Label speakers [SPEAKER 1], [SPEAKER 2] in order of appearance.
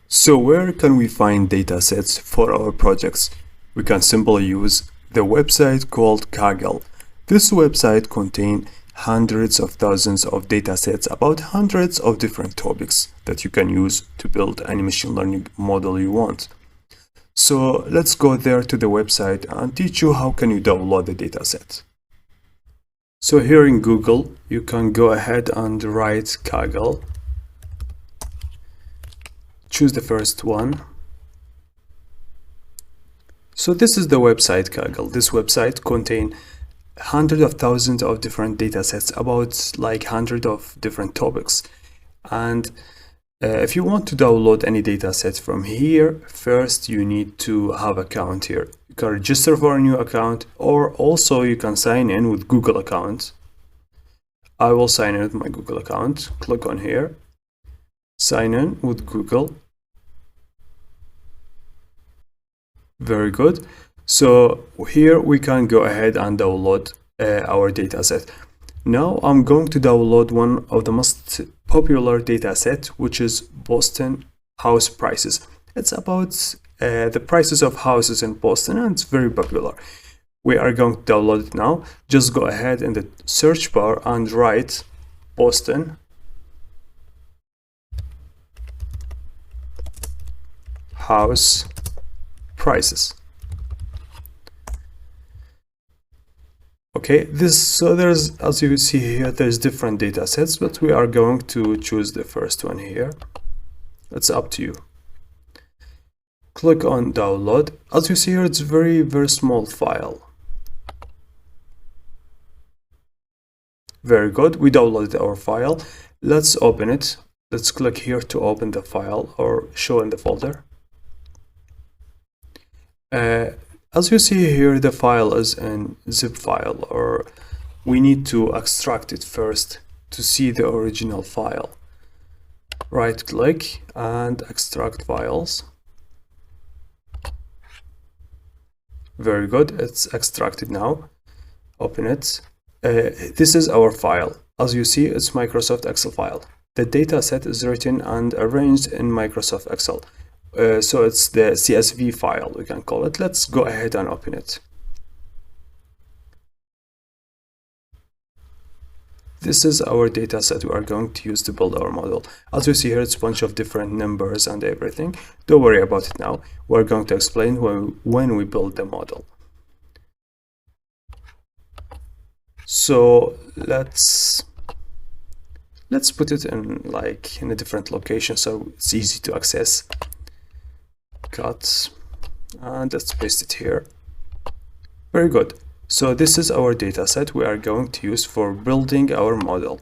[SPEAKER 1] So where can we find datasets for our projects? We can simply use the website called Kaggle. This website contains hundreds of thousands of datasets about hundreds of different topics that you can use to build any machine learning model you want. So let's go there to the website and teach you how can you download the dataset. So here in Google, you can go ahead and write Kaggle. Choose the first one. So this is the website Kaggle. This website contains hundreds of thousands of different datasets about like hundreds of different topics. And if you want to download any dataset from here, first you need to have an account here. You can register for a new account, or also you can sign in with Google account. I will sign in with my Google account. Click on here. Sign in with Google. Very good. So here we can go ahead and download our dataset. Now I'm going to download one of the most popular dataset, which is Boston house prices. It's about the prices of houses in Boston, and it's very popular. We are going to download it now. Just go ahead in the search bar and write Boston house prices. Okay, there's, as you see here, there's different data sets, but we are going to choose the first one here. It's up to you. Click on download. As you see here, it's very small file. Very good. We downloaded our file. Let's open it. Let's click here to open the file or show in the folder. As you see here, the file is in zip file, or we need to extract it first to see the original file. Right click and extract files. Very good, it's extracted now. Open it. This is our file. As you see, it's Microsoft Excel file. The data set is written and arranged in Microsoft Excel. So it's the CSV file, we can call it. Let's go ahead and open it. This is our data set we are going to use to build our model. As you see here, it's a bunch of different numbers and everything. Don't worry about it now. We're going to explain when we build the model. So let's put it in a different location so it's easy to access. Cut, and let's paste it here. Very good. So this is our data set we are going to use for building our model.